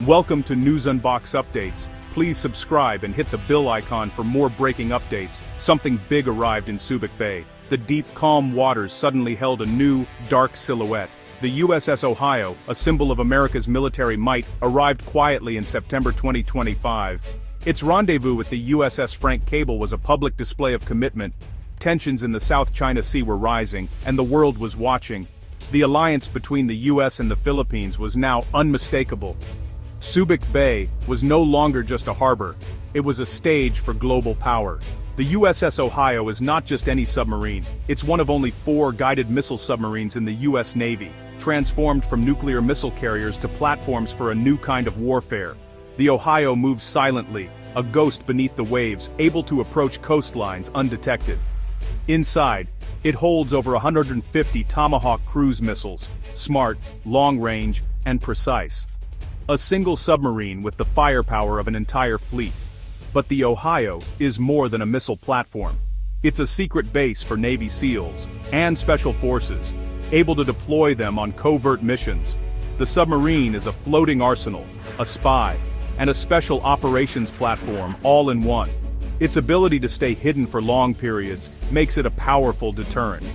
Welcome to News Unbox Updates. Please subscribe and hit the bell icon for more breaking updates. Something big arrived in Subic Bay. The deep, calm waters suddenly held a new, dark silhouette. The USS Ohio, a symbol of America's military might, arrived quietly in September 2025. Its rendezvous with the USS Frank Cable was a public display of commitment. Tensions in the South China Sea were rising, and the world was watching. The alliance between the US and the Philippines was now unmistakable. Subic Bay was no longer just a harbor, it was a stage for global power. The USS Ohio is not just any submarine, it's one of only 4 guided missile submarines in the US Navy, transformed from nuclear missile carriers to platforms for a new kind of warfare. The Ohio moves silently, a ghost beneath the waves, able to approach coastlines undetected. Inside, it holds over 150 Tomahawk cruise missiles, smart, long-range, and precise. A single submarine with the firepower of an entire fleet. But the Ohio is more than a missile platform. It's a secret base for Navy SEALs and Special Forces, able to deploy them on covert missions. The submarine is a floating arsenal, a spy, and a special operations platform all in one. Its ability to stay hidden for long periods makes it a powerful deterrent.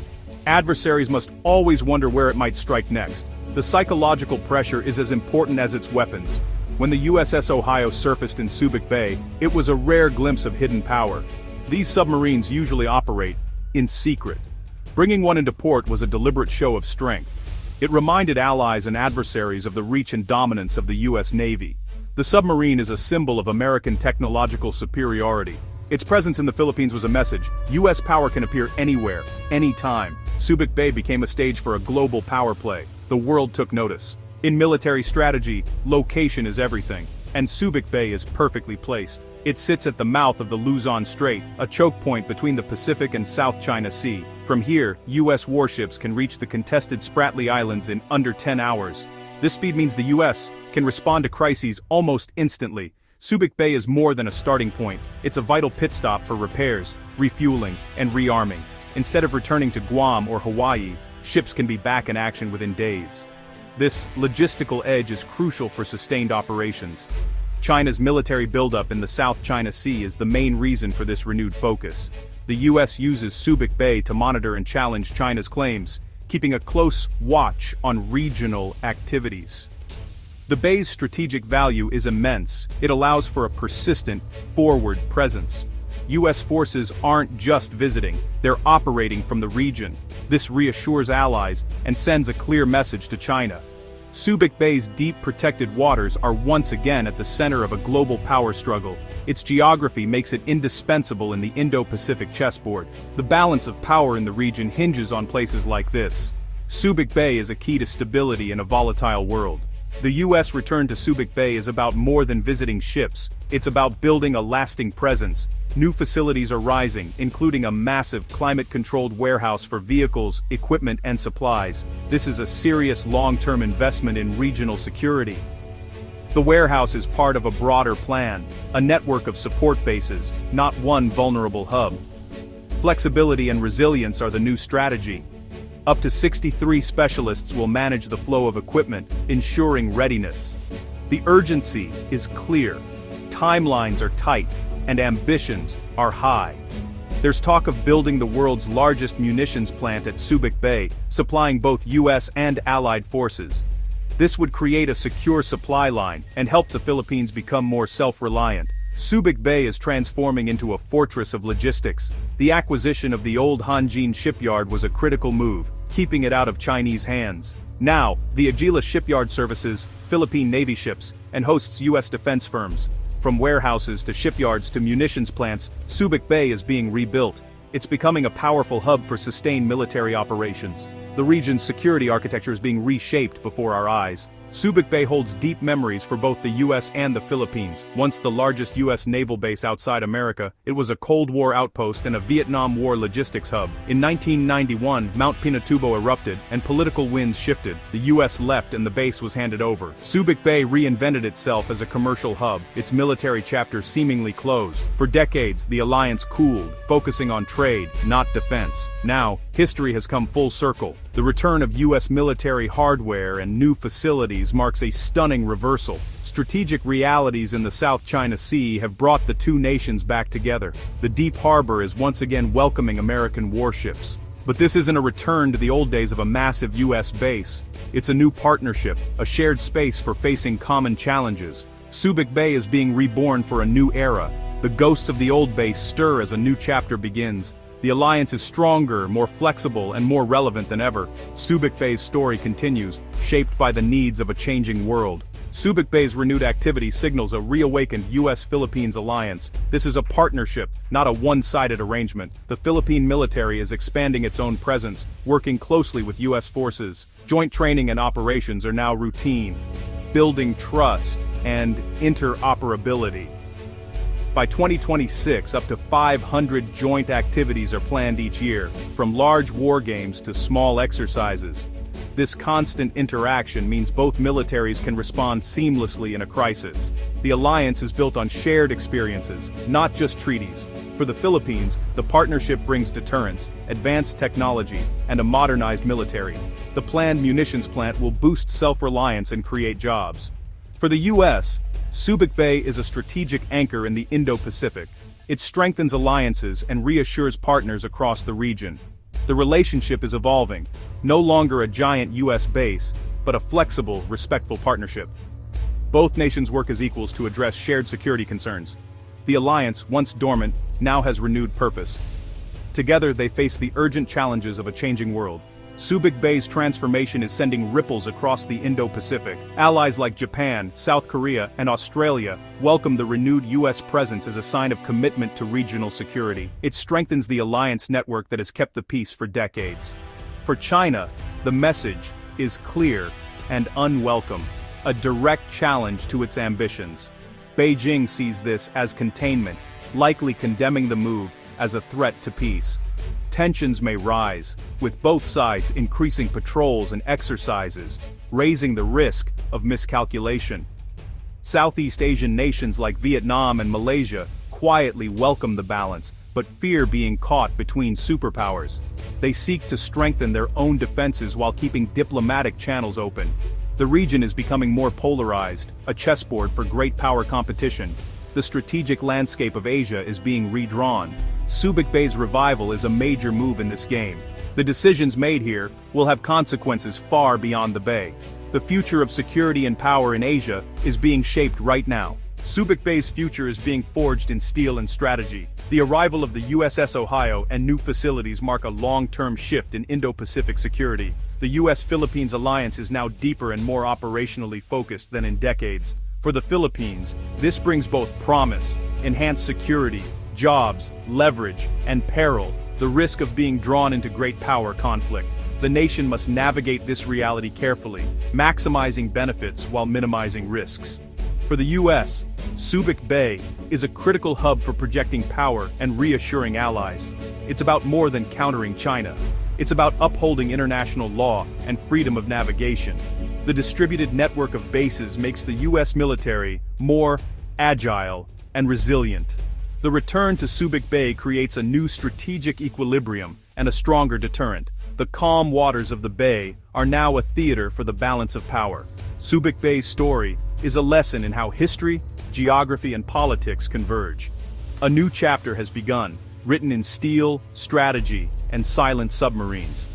Adversaries must always wonder where it might strike next. The psychological pressure is as important as its weapons. When the USS Ohio surfaced in Subic Bay, it was a rare glimpse of hidden power. These submarines usually operate in secret. Bringing one into port was a deliberate show of strength. It reminded allies and adversaries of the reach and dominance of the US Navy. The submarine is a symbol of American technological superiority. Its presence in the Philippines was a message: US power can appear anywhere, anytime. Subic Bay became a stage for a global power play. The world took notice. In military strategy, location is everything, and Subic Bay is perfectly placed. It sits at the mouth of the Luzon Strait, a choke point between the Pacific and South China Sea. From here, US warships can reach the contested Spratly Islands in under 10 hours. This speed means the US can respond to crises almost instantly. Subic Bay is more than a starting point, it's a vital pit stop for repairs, refueling, and rearming. Instead of returning to Guam or Hawaii, ships can be back in action within days. This logistical edge is crucial for sustained operations. China's military buildup in the South China Sea is the main reason for this renewed focus. The US uses Subic Bay to monitor and challenge China's claims, keeping a close watch on regional activities. The bay's strategic value is immense. It allows for a persistent, forward presence. US forces aren't just visiting, they're operating from the region. This reassures allies and sends a clear message to China. Subic Bay's deep protected waters are once again at the center of a global power struggle. Its geography makes it indispensable in the Indo-Pacific chessboard. The balance of power in the region hinges on places like this. Subic Bay is a key to stability in a volatile world. The US return to Subic Bay is about more than visiting ships, it's about building a lasting presence. New facilities are rising, including a massive climate-controlled warehouse for vehicles, equipment, and supplies. This is a serious long-term investment in regional security. The warehouse is part of a broader plan, a network of support bases, not one vulnerable hub. Flexibility and resilience are the new strategy. Up to 63 specialists will manage the flow of equipment, ensuring readiness. The urgency is clear, timelines are tight, and ambitions are high. There's talk of building the world's largest munitions plant at Subic Bay, supplying both US and allied forces. This would create a secure supply line and help the Philippines become more self-reliant. Subic Bay is transforming into a fortress of logistics. The acquisition of the old Hanjin shipyard was a critical move, keeping it out of Chinese hands. Now, the Agila shipyard services Philippine Navy ships and hosts US defense firms. From warehouses to shipyards to munitions plants, Subic Bay is being rebuilt. It's becoming a powerful hub for sustained military operations. The region's security architecture is being reshaped before our eyes. Subic Bay holds deep memories for both the US and the Philippines. Once the largest US naval base outside America, it was a Cold War outpost and a Vietnam War logistics hub. In 1991, Mount Pinatubo erupted, and political winds shifted. The US left and the base was handed over. Subic Bay reinvented itself as a commercial hub, its military chapter seemingly closed. For decades, the alliance cooled, focusing on trade, not defense. Now, history has come full circle. The return of US military hardware and new facilities marks a stunning reversal. Strategic realities in the South China Sea have brought the two nations back together. The deep harbor is once again welcoming American warships. But this isn't a return to the old days of a massive US base. It's a new partnership, a shared space for facing common challenges. Subic Bay is being reborn for a new era. The ghosts of the old base stir as a new chapter begins. The alliance is stronger, more flexible, and more relevant than ever. Subic Bay's story continues, shaped by the needs of a changing world. Subic Bay's renewed activity signals a reawakened US-Philippines alliance. This is a partnership, not a one-sided arrangement. The Philippine military is expanding its own presence, working closely with US forces. Joint training and operations are now routine, building trust and interoperability. By 2026, up to 500 joint activities are planned each year, from large war games to small exercises. This constant interaction means both militaries can respond seamlessly in a crisis. The alliance is built on shared experiences, not just treaties. For the Philippines, the partnership brings deterrence, advanced technology, and a modernized military. The planned munitions plant will boost self-reliance and create jobs. For the US, Subic Bay is a strategic anchor in the Indo-Pacific. It strengthens alliances and reassures partners across the region. The relationship is evolving, no longer a giant US base, but a flexible, respectful partnership. Both nations work as equals to address shared security concerns. The alliance, once dormant, now has renewed purpose. Together they face the urgent challenges of a changing world. Subic Bay's transformation is sending ripples across the Indo-Pacific. Allies like Japan, South Korea, and Australia welcome the renewed US presence as a sign of commitment to regional security. It strengthens the alliance network that has kept the peace for decades. For China, the message is clear and unwelcome, a direct challenge to its ambitions. Beijing sees this as containment, likely condemning the move as a threat to peace. Tensions may rise, with both sides increasing patrols and exercises, raising the risk of miscalculation. Southeast Asian nations like Vietnam and Malaysia quietly welcome the balance, but fear being caught between superpowers. They seek to strengthen their own defenses while keeping diplomatic channels open. The region is becoming more polarized, a chessboard for great power competition. The strategic landscape of Asia is being redrawn. Subic Bay's revival is a major move in this game. The decisions made here will have consequences far beyond the Bay. The future of security and power in Asia is being shaped right now. Subic Bay's future is being forged in steel and strategy. The arrival of the USS Ohio and new facilities mark a long-term shift in Indo-Pacific security. The US-Philippines alliance is now deeper and more operationally focused than in decades. For the Philippines, this brings both promise, enhanced security, jobs, leverage, and peril, the risk of being drawn into great power conflict. The nation must navigate this reality carefully, maximizing benefits while minimizing risks. For the US, Subic Bay is a critical hub for projecting power and reassuring allies. It's about more than countering China. It's about upholding international law and freedom of navigation. The distributed network of bases makes the US military more agile and resilient. The return to Subic Bay creates a new strategic equilibrium and a stronger deterrent. The calm waters of the bay are now a theater for the balance of power. Subic Bay's story is a lesson in how history, geography, and politics converge. A new chapter has begun, written in steel, strategy, and silent submarines.